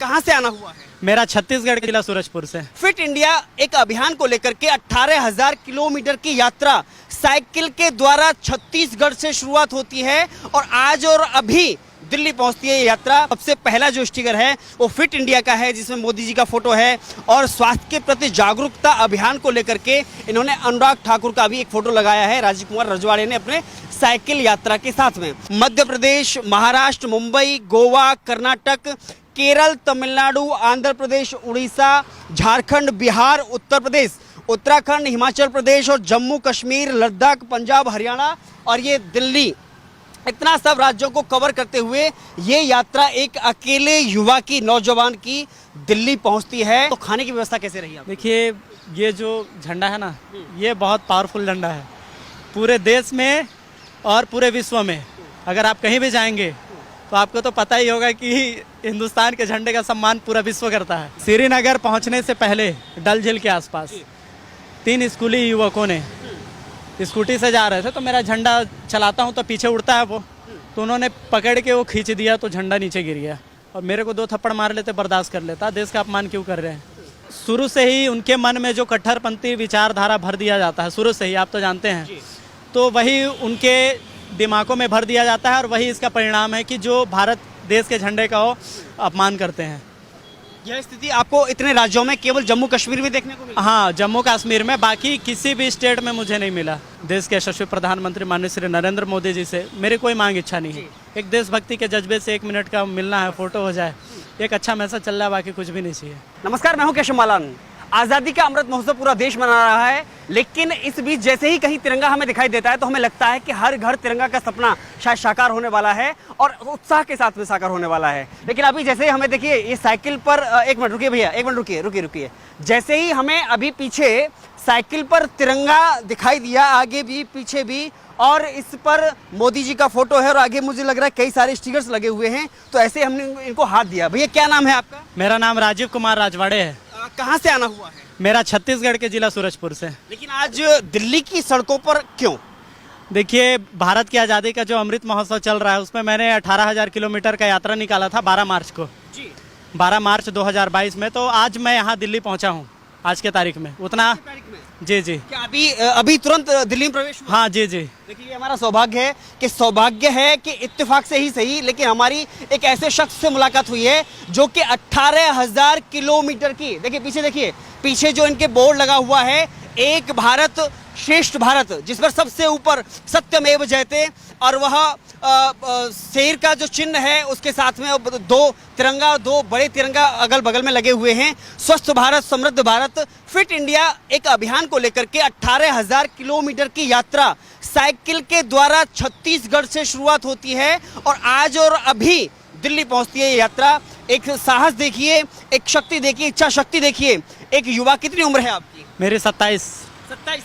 कहां से आना हुआ है? मेरा छत्तीसगढ़ के जिला सूरजपुर से। फिट इंडिया एक अभियान को लेकर के 18,000 किलोमीटर की यात्रा साइकिल के द्वारा छत्तीसगढ़ से शुरुआत होती है और आज और अभी दिल्ली पहुंचती है ये यात्रा। सबसे पहला जो स्टिकर है वो फिट इंडिया का है, जिसमें मोदी जी का फोटो है और स्वास्थ्य के प्रति जागरूकता अभियान को लेकर के इन्होंने अनुराग ठाकुर का भी एक फोटो लगाया है राजीव कुमार रजवाड़े ने अपने साइकिल यात्रा के साथ में। मध्य प्रदेश, महाराष्ट्र, मुंबई, गोवा, कर्नाटक, केरल, तमिलनाडु, आंध्र प्रदेश, उड़ीसा, झारखंड, बिहार, उत्तर प्रदेश, उत्तराखंड, हिमाचल प्रदेश और जम्मू कश्मीर, लद्दाख, पंजाब, हरियाणा और ये दिल्ली, इतना सब राज्यों को कवर करते हुए ये यात्रा एक अकेले युवा की, नौजवान की दिल्ली पहुंचती है। तो खाने की व्यवस्था कैसे रही है? देखिए, ये जो झंडा है ना, ये बहुत पावरफुल झंडा है पूरे देश में और पूरे विश्व में। अगर आप कहीं भी जाएंगे तो आपको तो पता ही होगा कि हिंदुस्तान के झंडे का सम्मान पूरा विश्व करता है। श्रीनगर पहुंचने से पहले डल झील के आसपास 3 स्कूली युवकों ने स्कूटी से जा रहे थे, तो मेरा झंडा चलाता हूं तो पीछे उड़ता है वो, तो उन्होंने पकड़ के वो खींच दिया तो झंडा नीचे गिर गया और मेरे को 2 थप्पड़ मार लेते, बर्दाश्त कर लेता। देश का अपमान क्यों कर रहे हैं? शुरू से ही उनके मन में जो कट्टरपंथी विचारधारा भर दिया जाता है, शुरू से ही आप तो जानते हैं, तो वही उनके दिमागों में भर दिया जाता है और वही इसका परिणाम है कि जो भारत देश के झंडे का वो अपमान करते हैं। यह स्थिति आपको इतने राज्यों में केवल जम्मू कश्मीर में देखने को मिली? हाँ, जम्मू कश्मीर में, बाकी किसी भी स्टेट में मुझे नहीं मिला। देश के यशस्वी प्रधानमंत्री माननीय श्री नरेंद्र मोदी जी से मेरी कोई मांग इच्छा नहीं है। एक देशभक्ति के जज्बे से 1 मिनट का मिलना है, फोटो हो जाए, एक अच्छा मैसेज चल रहा है, बाकी कुछ भी नहीं चाहिए। नमस्कार, मैं हूं केशव मालान। आज़ादी का अमृत महोत्सव पूरा देश मना रहा है, लेकिन इस बीच जैसे ही कहीं तिरंगा हमें दिखाई देता है तो हमें लगता है कि हर घर तिरंगा का सपना शायद साकार होने वाला है और उत्साह के साथ में साकार होने वाला है। लेकिन अभी जैसे ही हमें देखिए ये साइकिल पर, एक मिनट रुकिए भैया, 1 मिनट रुकिए। जैसे ही हमें अभी पीछे साइकिल पर तिरंगा दिखाई दिया, आगे भी पीछे भी, और इस पर मोदी जी का फोटो है और आगे मुझे लग रहा है कई सारे स्टिकर्स लगे हुए हैं, तो ऐसे हमने इनको हाथ दिया। भैया क्या नाम है आपका? मेरा नाम राजीव कुमार रजवाड़े है। कहाँ से आना हुआ है? मेरा छत्तीसगढ़ के जिला सूरजपुर से। लेकिन आज दिल्ली की सड़कों पर क्यों? देखिए, भारत की आज़ादी का जो अमृत महोत्सव चल रहा है उसमें मैंने 18,000 किलोमीटर का यात्रा निकाला था 12 मार्च को जी। 12 मार्च 2022 में। तो आज मैं यहाँ दिल्ली पहुँचा हूँ, आज के तारीख में उतना। जी जी। क्या अभी तुरंत दिल्ली में प्रवेश हुआ? हाँ जी जी। देखिए, ये हमारा सौभाग्य है कि इत्तेफाक से ही सही, लेकिन हमारी एक ऐसे शख्स से मुलाकात हुई है जो कि 18,000 किलोमीटर की, देखिए पीछे देखिए, पीछे जो इनके बोर्ड लगा हुआ है, एक भारत श्रेष्ठ भारत, जिस पर सबसे ऊपर सत्यमेव जयते, और वह शेर का जो चिन्ह है उसके साथ में 2 तिरंगा, 2 बड़े तिरंगा अगल बगल में लगे हुए हैं। स्वस्थ भारत, समृद्ध भारत, फिट इंडिया एक अभियान को लेकर के 18,000 किलोमीटर की यात्रा साइकिल के द्वारा छत्तीसगढ़ से शुरुआत होती है और आज और अभी दिल्ली पहुंचती है ये यात्रा। एक साहस देखिए, एक शक्ति देखिए, इच्छा शक्ति देखिए। एक युवा, कितनी उम्र है आपकी? मेरी 27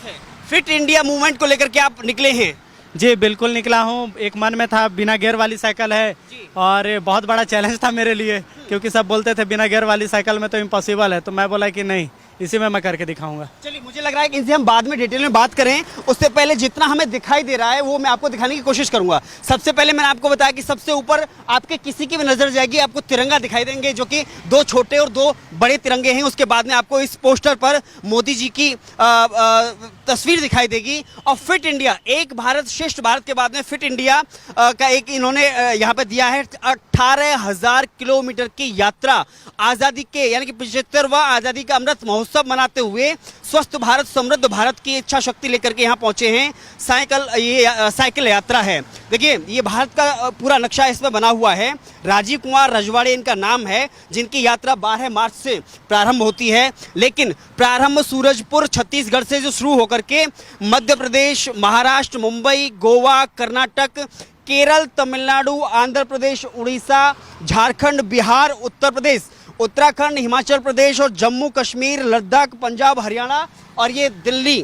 है। फिट इंडिया मूवमेंट को लेकर के आप निकले हैं? जी बिल्कुल निकला हूँ। एक मन में था बिना गियर वाली साइकिल है और बहुत बड़ा चैलेंज था मेरे लिए, क्योंकि सब बोलते थे बिना गियर वाली साइकिल में तो इम्पॉसिबल है, तो मैं बोला कि नहीं, इसी में मैं करके दिखाऊंगा। चलिए, मुझे लग रहा है कि इनसे हम बाद में डिटेल में बात करें, उससे पहले जितना हमें दिखाई दे रहा है वो मैं आपको दिखाने की कोशिश करूंगा। सबसे पहले मैंने आपको बताया कि सबसे ऊपर आपके किसी की भी नजर जाएगी, आपको तिरंगा दिखाई देंगे, जो कि 2 छोटे और 2 बड़े तिरंगे हैं। उसके बाद में आपको इस पोस्टर पर मोदी जी की तस्वीर दिखाई देगी और फिट इंडिया, एक भारत श्रेष्ठ भारत के बाद में फिट इंडिया का एक इन्होंने यहाँ पे दिया है। 18,000 किलोमीटर की यात्रा आज़ादी के, यानी कि 75वां आज़ादी का अमृत महोत्सव मनाते हुए स्वस्थ भारत, समृद्ध भारत की इच्छा शक्ति लेकर के यहाँ पहुंचे हैं। साइकिल यात्रा है। देखिए, ये भारत का पूरा नक्शा इसमें बना हुआ है। राजीव कुमार रजवाड़े इनका नाम है, जिनकी यात्रा 12 मार्च से प्रारंभ होती है, लेकिन प्रारंभ सूरजपुर छत्तीसगढ़ से जो शुरू होकर के मध्य प्रदेश, महाराष्ट्र, मुंबई, गोवा, कर्नाटक, केरल, तमिलनाडु, आंध्र प्रदेश, उड़ीसा, झारखंड, बिहार, उत्तर प्रदेश, उत्तराखंड, हिमाचल प्रदेश और जम्मू कश्मीर, लद्दाख, पंजाब, हरियाणा और ये दिल्ली,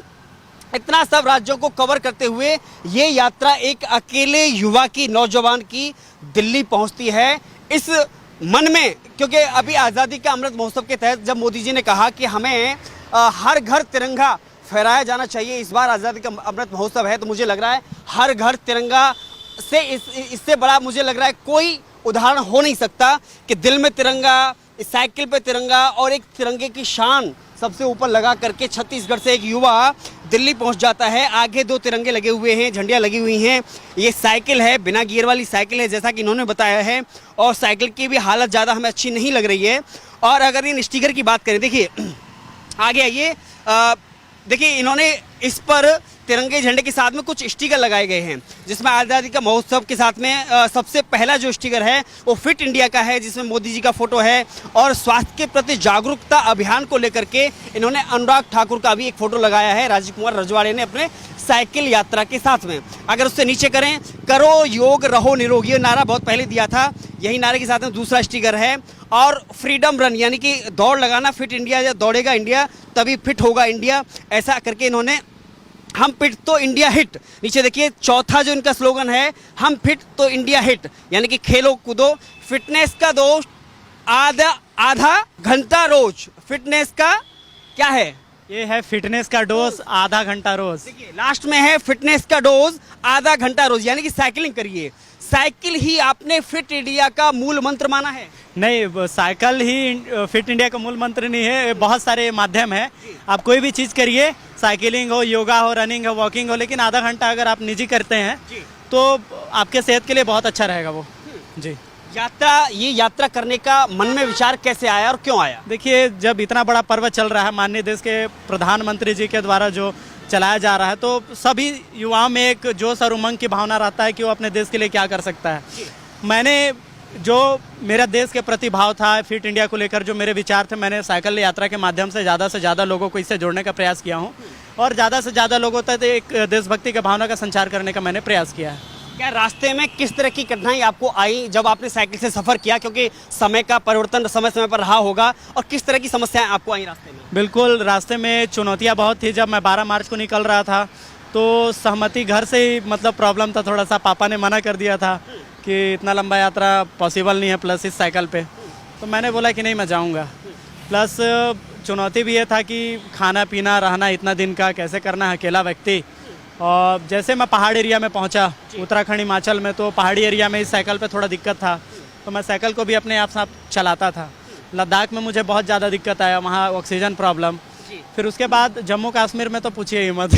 इतना सब राज्यों को कवर करते हुए ये यात्रा एक अकेले युवा की, नौजवान की दिल्ली पहुंचती है। इस मन में, क्योंकि अभी आज़ादी का अमृत महोत्सव के तहत जब मोदी जी ने कहा कि हमें हर घर तिरंगा फहराया जाना चाहिए, इस बार आज़ादी का अमृत महोत्सव है, तो मुझे लग रहा है हर घर तिरंगा से इससे बड़ा मुझे लग रहा है कोई उदाहरण हो नहीं सकता कि दिल में तिरंगा, इस साइकिल पे तिरंगा और एक तिरंगे की शान सबसे ऊपर लगा करके छत्तीसगढ़ से एक युवा दिल्ली पहुंच जाता है। आगे 2 तिरंगे लगे हुए हैं, झंडियां लगी हुई हैं। ये साइकिल है, बिना गियर वाली साइकिल है जैसा कि इन्होंने बताया है, और साइकिल की भी हालत ज़्यादा हमें अच्छी नहीं लग रही है। और अगर इन स्टिकर की बात करें, देखिए आगे आइए, देखिए इन्होंने इस पर तिरंगे झंडे के साथ में कुछ स्टिकर लगाए गए हैं, जिसमें आज़ादी का महोत्सव के साथ में सबसे पहला जो स्टिकर है वो फिट इंडिया का है, जिसमें मोदी जी का फोटो है। और स्वास्थ्य के प्रति जागरूकता अभियान को लेकर के इन्होंने अनुराग ठाकुर का भी एक फोटो लगाया है, राजीव कुमार रजवाड़े ने अपने साइकिल यात्रा के साथ में। अगर उससे नीचे करें, करो योग रहो निरोगी, ये नारा बहुत पहले दिया था, यही नारे के साथ में दूसरा स्टिकर है। और फ्रीडम रन यानी कि दौड़ लगाना, फिट इंडिया, या दौड़ेगा इंडिया तभी फिट होगा इंडिया, ऐसा करके इन्होंने हम फिट तो इंडिया हिट। नीचे देखिए चौथा जो इनका स्लोगन है, हम फिट तो इंडिया हिट, यानी कि खेलो कूदो, फिटनेस का दोस्त आधा घंटा रोज। फिटनेस का क्या है? ये है फिटनेस का डोज आधा घंटा रोज। देखिए लास्ट में है फिटनेस का डोज आधा घंटा रोज, यानी कि साइकिलिंग करिए। साइकिल ही आपने फिट इंडिया का मूल मंत्र माना है? नहीं, साइकिल ही फिट इंडिया का मूल मंत्र नहीं है, बहुत सारे माध्यम है। आप कोई भी चीज़ करिए, साइकिलिंग हो, योगा हो, रनिंग हो, वॉकिंग हो, लेकिन आधा घंटा अगर आप निजी करते हैं तो आपके सेहत के लिए बहुत अच्छा रहेगा वो। जी, ये यात्रा करने का मन में विचार कैसे आया और क्यों आया? देखिए, जब इतना बड़ा पर्व चल रहा है, माननीय देश के प्रधानमंत्री जी के द्वारा जो चलाया जा रहा है, तो सभी युवाओं में एक जोश और उमंग की भावना रहता है कि वो अपने देश के लिए क्या कर सकता है। मैंने जो मेरा देश के प्रति भाव था, फिट इंडिया को लेकर जो मेरे विचार थे, मैंने साइकिल यात्रा के माध्यम से ज़्यादा लोगों को इससे जोड़ने का प्रयास किया हूँ, और ज़्यादा से ज़्यादा लोगों तक एक देशभक्ति की भावना का संचार करने का मैंने प्रयास किया है। क्या रास्ते में किस तरह की कठिनाई आपको आई जब आपने साइकिल से सफ़र किया, क्योंकि समय का परिवर्तन समय समय पर रहा होगा, और किस तरह की समस्याएं आपको आई रास्ते में? बिल्कुल, रास्ते में चुनौतियाँ बहुत थी। जब मैं 12 मार्च को निकल रहा था तो सहमति घर से ही मतलब प्रॉब्लम था, थोड़ा सा पापा ने मना कर दिया था कि इतना लंबा यात्रा पॉसिबल नहीं है, प्लस इस साइकिल पे। तो मैंने बोला कि नहीं, मैं जाऊंगा। प्लस चुनौती भी ये था कि खाना पीना रहना इतना दिन का कैसे करना है, अकेला व्यक्ति। और जैसे मैं पहाड़ एरिया में पहुंचा, उत्तराखंड हिमाचल में, तो पहाड़ी एरिया में इस साइकिल पे थोड़ा दिक्कत था, तो मैं साइकिल को भी अपने आप साथ चलाता था। लद्दाख में मुझे बहुत ज़्यादा दिक्कत आया, वहाँ ऑक्सीजन प्रॉब्लम। फिर उसके बाद जम्मू कश्मीर में तो पूछिए ही मत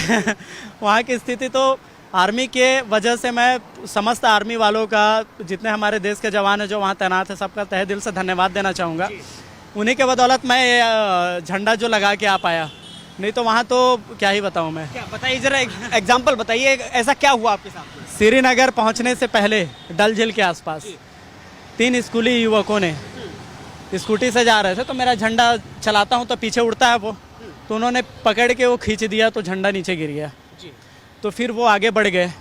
वहाँ की स्थिति तो आर्मी के वजह से मैं समस्त आर्मी वालों का, जितने हमारे देश के जवान हैं जो वहाँ तैनात हैं, सबका तहे दिल से धन्यवाद देना चाहूँगा। उन्हीं के बदौलत मैं झंडा जो लगा के आ पाया, नहीं तो वहाँ तो क्या ही बताऊँ मैं। क्या बताइए, जरा एग्जाम्पल बताइए, ऐसा क्या हुआ आपके साथ? श्रीनगर पहुँचने से पहले डल झील के आसपास 3 स्कूली युवकों ने स्कूटी से जा रहे थे, तो मेरा झंडा चलाता हूँ तो पीछे उड़ता है वो, तो उन्होंने पकड़ के वो खींच दिया, तो झंडा नीचे गिर गया। तो फिर वो आगे बढ़ गए,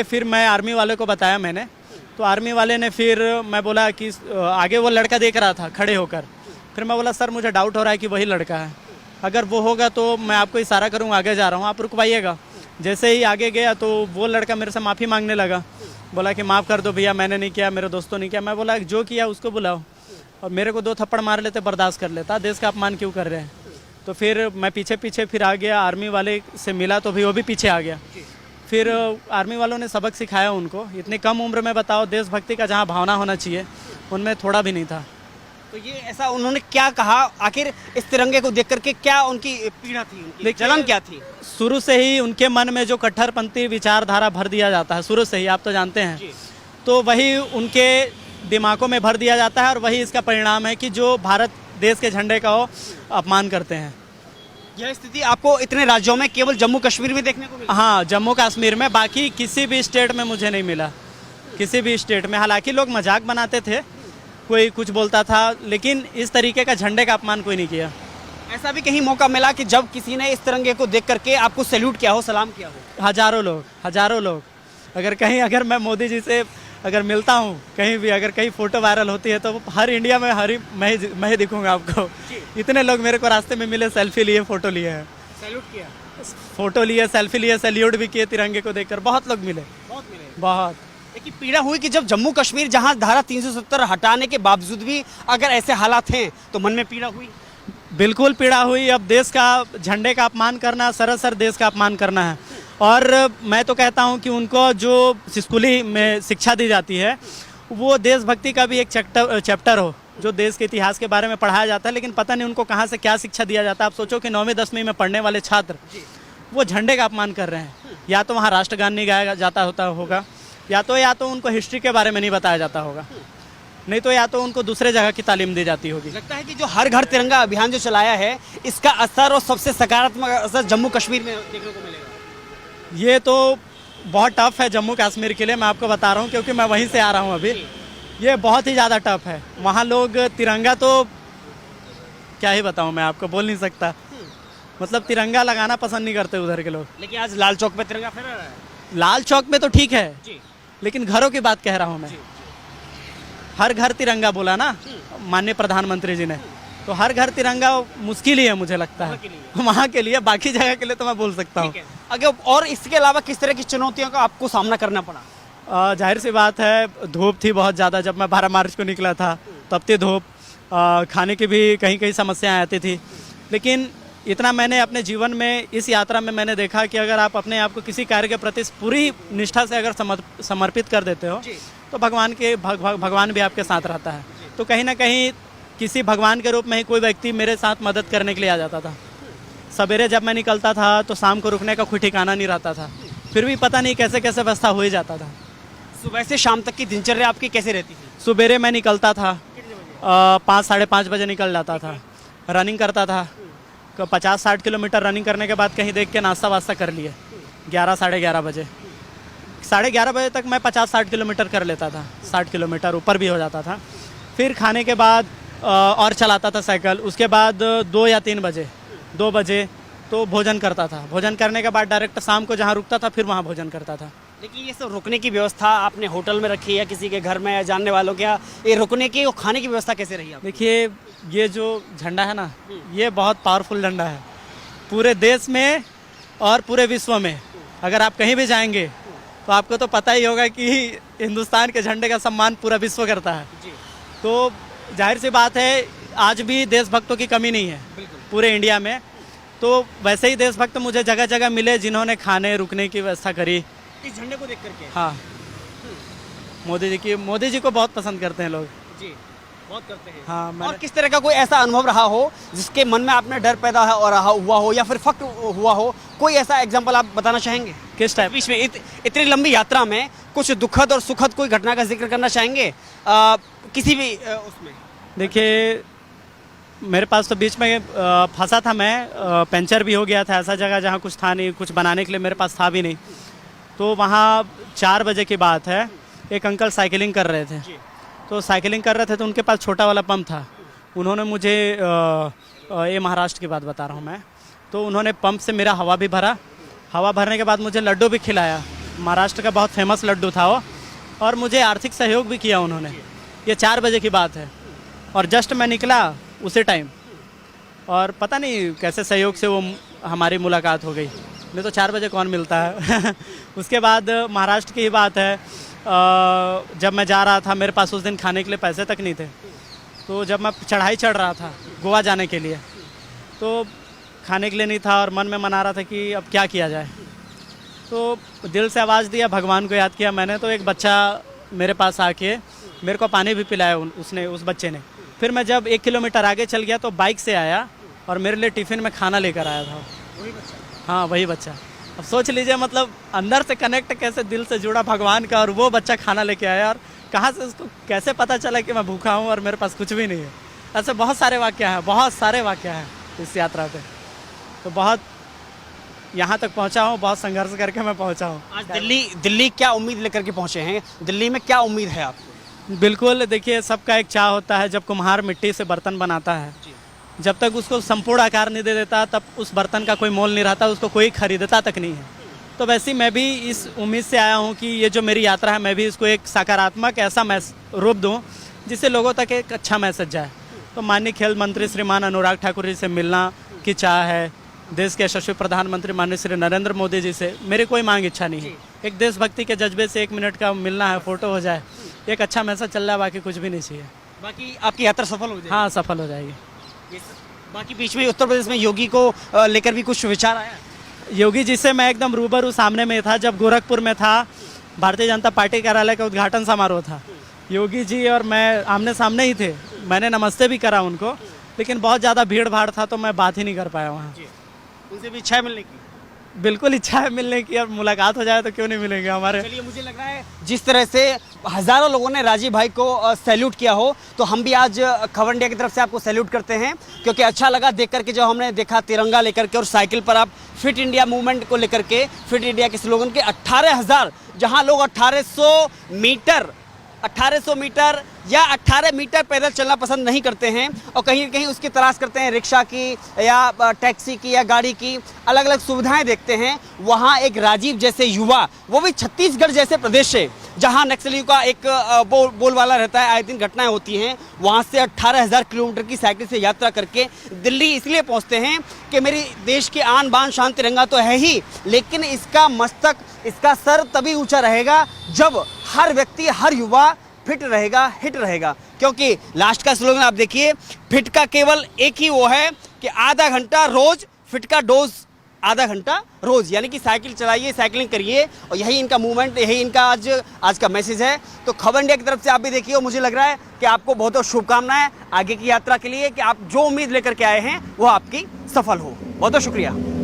फिर मैं आर्मी वाले को बताया मैंने, तो आर्मी वाले ने फिर, मैं बोला कि आगे वो लड़का देख रहा था खड़े होकर, फिर मैं बोला सर मुझे डाउट हो रहा है कि वही लड़का है, अगर वो होगा तो मैं आपको इशारा करूँगा आगे जा रहा हूँ, आप रुकवाइएगा। जैसे ही आगे गया तो वो लड़का मेरे से माफ़ी मांगने लगा, बोला कि माफ़ कर दो भैया, मैंने नहीं किया, मेरे दोस्तों ने किया। मैं बोला जो किया उसको बुलाओ, और मेरे को 2 थप्पड़ मार लेते बर्दाश्त कर लेता, देश का अपमान क्यों कर रहे हैं। तो फिर मैं पीछे फिर आ गया, आर्मी वाले से मिला तो भी वो भी पीछे आ गया। फिर आर्मी वालों ने सबक सिखाया उनको, इतनी कम उम्र में बताओ, देशभक्ति का जहाँ भावना होना चाहिए उनमें थोड़ा भी नहीं था। तो ये ऐसा उन्होंने क्या कहा, आखिर इस तिरंगे को देख करके क्या उनकी पीड़ा थी, उनकी जलन क्या थी? शुरू से ही उनके मन में जो कट्टरपंथी विचारधारा भर दिया जाता है, शुरू से ही, आप तो जानते हैं, तो वही उनके दिमागों में भर दिया जाता है, और वही इसका परिणाम है कि जो भारत देश के झंडे का वो अपमान करते हैं। यह स्थिति आपको इतने राज्यों में केवल जम्मू कश्मीर में देखने को मिला? हाँ, जम्मू कश्मीर में, बाकी किसी भी स्टेट में मुझे नहीं मिला, किसी भी स्टेट में। हालांकि लोग मजाक बनाते थे, कोई कुछ बोलता था, लेकिन इस तरीके का झंडे का अपमान कोई नहीं किया। ऐसा भी कहीं मौका मिला कि जब किसी ने इस तिरंगे को देख करके आपको सैल्यूट किया हो, सलाम किया हो? हजारों लोग। अगर मैं मोदी जी से अगर मिलता हूँ कहीं भी, अगर कहीं फ़ोटो वायरल होती है तो हर इंडिया में मैं ही दिखूंगा आपको। इतने लोग मेरे को रास्ते में मिले, सेल्फी लिए, फ़ोटो लिए हैं, सैल्यूट किया, फ़ोटो लिए, सेल्फी लिए, सैल्यूट भी किए तिरंगे को देखकर। बहुत लोग मिले, बहुत। एक पीड़ा हुई कि जब जम्मू कश्मीर जहां धारा 370 हटाने के बावजूद भी अगर ऐसे हालात हैं तो मन में पीड़ा हुई? बिल्कुल पीड़ा हुई। अब देश का झंडे का अपमान करना सरासर देश का अपमान करना है, और मैं तो कहता हूं कि उनको जो स्कूली में शिक्षा दी जाती है वो देशभक्ति का भी एक चैप्टर हो, जो देश के इतिहास के बारे में पढ़ाया जाता है, लेकिन पता नहीं उनको कहाँ से क्या शिक्षा दिया जाता है। आप सोचो कि 9वीं 10वीं में पढ़ने वाले छात्र वो झंडे का अपमान कर रहे हैं। या तो वहाँ राष्ट्रगान नहीं गाया जाता होगा, या तो उनको हिस्ट्री के बारे में नहीं बताया जाता होगा, नहीं तो या तो उनको दूसरे जगह की तालीम दी जाती होगी। लगता है कि जो हर घर तिरंगा अभियान जो चलाया है, इसका असर और सबसे सकारात्मक असर जम्मू कश्मीर में देखने को मिलेगा। ये तो बहुत टफ है जम्मू कश्मीर के लिए, मैं आपको बता रहा हूँ, क्योंकि मैं वहीं से आ रहा हूँ अभी। ये बहुत ही ज़्यादा टफ है। वहाँ लोग तिरंगा तो क्या ही बताऊँ, मैं आपको बोल नहीं सकता। मतलब तिरंगा लगाना पसंद नहीं करते उधर के लोग। लेकिन आज लाल चौक पे तिरंगा फहरा रहा है। लाल चौक में तो ठीक है, लेकिन घरों की बात कह रहा हूँ मैं। हर घर तिरंगा बोला ना माननीय प्रधानमंत्री जी ने, तो हर घर तिरंगा मुश्किल ही है मुझे लगता है वहाँ के लिए। बाकी जगह के लिए तो मैं बोल सकता हूँ। अगर और इसके अलावा किस तरह की चुनौतियों का आपको सामना करना पड़ा? जाहिर सी बात है, धूप थी बहुत ज़्यादा। जब मैं 12 मार्च को निकला था तब थी धूप। खाने की भी कहीं कहीं समस्याएं आती थी, लेकिन इतना मैंने अपने जीवन में, इस यात्रा में मैंने देखा कि अगर आप अपने आप को किसी कार्य के प्रति पूरी निष्ठा से अगर समर्पित कर देते हो, तो भगवान भी आपके साथ रहता है। तो कहीं ना कहीं किसी भगवान के रूप में ही कोई व्यक्ति मेरे साथ मदद करने के लिए आ जाता था। सवेरे जब मैं निकलता था तो शाम को रुकने का कोई ठिकाना नहीं रहता था, फिर भी पता नहीं कैसे कैसे व्यवस्था हो ही जाता था। सुबह से शाम तक की दिनचर्या आपकी कैसे रहती थी? सुबेरे मैं निकलता था 5 साढ़े 5 बजे निकल जाता था, रनिंग करता था। 50-60 किलोमीटर रनिंग करने के बाद कहीं देख के नाश्ता वास्ता कर लिए 11 साढ़े 11 बजे। 11:30 बजे तक मैं 50-60 किलोमीटर कर लेता था, 60 किलोमीटर ऊपर भी हो जाता था। फिर खाने के बाद और चलाता था साइकिल। उसके बाद 2 या 3 बजे, 2 बजे तो भोजन करता था। भोजन करने के बाद डायरेक्ट शाम को जहाँ रुकता था फिर वहाँ भोजन करता था। लेकिन ये सब रुकने की व्यवस्था आपने होटल में रखी है, किसी के घर में या जानने वालों के? ये रुकने की और खाने की व्यवस्था कैसे रही? देखिए, ये जो झंडा है ना, ये बहुत पावरफुल झंडा है पूरे देश में और पूरे विश्व में। अगर आप कहीं भी जाएंगे तो आपको तो पता ही होगा कि हिंदुस्तान के झंडे का सम्मान पूरा विश्व करता है। तो जाहिर सी बात है, आज भी देशभक्तों की कमी नहीं है पूरे इंडिया में। तो वैसे ही देशभक्त मुझे जगह जगह मिले जिन्होंने खाने रुकने की व्यवस्था करी इस झंडे को देख करके। हाँ, मोदी जी को बहुत पसंद करते हैं लोग जी, बहुत करते हैं। हाँ, और किस तरह का कोई ऐसा अनुभव रहा हो जिसके मन में आपने डर पैदा हुआ हो या फिर फख्र हुआ हो? कोई ऐसा एग्जाम्पल आप बताना चाहेंगे? किस टाइप? बीच में इतनी लंबी यात्रा में कुछ दुखद और सुखद कोई घटना का जिक्र करना चाहेंगे किसी भी उसमें? देखिए, मेरे पास तो बीच में फंसा था मैं, पंचर भी हो गया था। ऐसा जगह जहाँ कुछ था नहीं, कुछ बनाने के लिए मेरे पास था भी नहीं। तो वहाँ 4 बजे की बात है, एक अंकल साइकिलिंग कर रहे थे। तो साइकिलिंग कर रहे थे तो उनके पास छोटा वाला पंप था। उन्होंने मुझे ये महाराष्ट्र की बात बता रहा हूँ मैं, तो उन्होंने पंप से मेरा हवा भी भरा। हवा भरने के बाद मुझे लड्डू भी खिलाया। महाराष्ट्र का बहुत फेमस लड्डू था वो, और मुझे आर्थिक सहयोग भी किया उन्होंने। ये 4 बजे की बात है और जस्ट मैं निकला उसी टाइम, और पता नहीं कैसे सहयोग से वो हमारी मुलाकात हो गई। नहीं तो 4 बजे कौन मिलता है। उसके बाद महाराष्ट्र की ही बात है, जब मैं जा रहा था, मेरे पास उस दिन खाने के लिए पैसे तक नहीं थे। तो जब मैं चढ़ाई चढ़ रहा था गोवा जाने के लिए, तो खाने के लिए नहीं था और मन में मना रहा था कि अब क्या किया जाए। तो दिल से आवाज़ दिया, भगवान को याद किया मैंने। तो एक बच्चा मेरे पास आके मेरे को पानी भी पिलाया उस बच्चे ने। फिर मैं जब 1 किलोमीटर आगे चल गया तो बाइक से आया और मेरे लिए टिफ़िन में खाना लेकर आया था। वही बच्चा? हाँ, वही बच्चा। अब सोच लीजिए, मतलब अंदर से कनेक्ट कैसे दिल से जुड़ा भगवान का, और वो बच्चा खाना लेके आया। और कहाँ से उसको कैसे पता चला कि मैं भूखा हूँ और मेरे पास कुछ भी नहीं है। ऐसे बहुत सारे वाक़या हैं, बहुत सारे वाक़या हैं इस यात्रा पे। तो बहुत यहाँ तक पहुँचा हूँ, बहुत संघर्ष करके मैं पहुँचा हूँ। आज दिल्ली क्या उम्मीद लेकर के पहुँचे हैं? दिल्ली में क्या उम्मीद है आपको? बिल्कुल, देखिए, सबका एक चाह होता है। जब कुम्हार मिट्टी से बर्तन बनाता है, जब तक उसको संपूर्ण आकार नहीं दे देता, तब उस बर्तन का कोई मोल नहीं रहता, उसको कोई खरीदता तक नहीं है। तो वैसे मैं भी इस उम्मीद से आया हूँ कि ये जो मेरी यात्रा है, मैं भी इसको एक सकारात्मक ऐसा रूप दूँ जिससे लोगों तक एक अच्छा मैसेज जाए। तो माननीय खेल मंत्री श्रीमान अनुराग ठाकुर जी से मिलना की चाह है। देश के यशस्वी प्रधानमंत्री माननीय श्री नरेंद्र मोदी जी से मेरी कोई मांग इच्छा नहीं है। एक देशभक्ति के जज्बे से 1 मिनट का मिलना है, फ़ोटो हो जाए, एक अच्छा मैसेज चल रहा है, बाकी कुछ भी नहीं चाहिए। बाकी आपकी यात्रा सफल हो जाएगी? हाँ, सफल हो जाएगी। बाकी बीच में उत्तर प्रदेश में योगी को लेकर भी कुछ विचार आया? योगी जी से मैं एकदम रूबरू सामने में था। जब गोरखपुर में था, भारतीय जनता पार्टी कार्यालय का उद्घाटन समारोह था, योगी जी और मैं आमने सामने ही थे। मैंने नमस्ते भी करा उनको, लेकिन बहुत ज़्यादा भीड़ भाड़ था तो मैं बात ही नहीं कर पाया वहाँ। उनसे भी इच्छा है मिलने की? बिल्कुल इच्छा है मिलने की, अब मुलाकात हो जाए तो क्यों नहीं मिलेंगे हमारे। चलिए, मुझे लग रहा है जिस तरह से हज़ारों लोगों ने राजीव भाई को सैल्यूट किया हो, तो हम भी आज खबर इंडिया की तरफ से आपको सैल्यूट करते हैं, क्योंकि अच्छा लगा देख करके। जब हमने देखा तिरंगा लेकर के और साइकिल पर आप फिट इंडिया मूवमेंट को लेकर के, फिट इंडिया के स्लोगन के 18,000, जहां लोग 1800 मीटर या 18 मीटर पैदल चलना पसंद नहीं करते हैं और कहीं न कहीं उसकी तलाश करते हैं रिक्शा की या टैक्सी की या गाड़ी की, अलग अलग सुविधाएं देखते हैं। वहाँ एक राजीव जैसे युवा, वो भी छत्तीसगढ़ जैसे प्रदेश से, जहाँ नक्सलियों का एक बोलबाला रहता है, आए दिन घटनाएं होती हैं, वहाँ से 18,000 किलोमीटर की साइकिल से यात्रा करके दिल्ली इसलिए पहुँचते हैं कि मेरी देश की आन बान शान तिरंगा तो है ही, लेकिन इसका मस्तक, इसका सर तभी ऊंचा रहेगा जब हर व्यक्ति, हर युवा फिट रहेगा, हिट रहेगा। क्योंकि लास्ट का स्लोगन आप देखिए, फिट का केवल एक ही वो है कि आधा घंटा रोज, फिट का डोज आधा घंटा रोज, यानी कि साइकिल चलाइए, साइकिलिंग करिए, और यही इनका मूवमेंट, यही इनका आज का मैसेज है। तो खबर इंडिया की तरफ से आप भी देखिए, और मुझे लग रहा है कि आपको बहुत बहुत शुभकामनाएं आगे की यात्रा के लिए, कि आप जो उम्मीद लेकर के आए हैं वो आपकी सफल हो। बहुत बहुत शुक्रिया।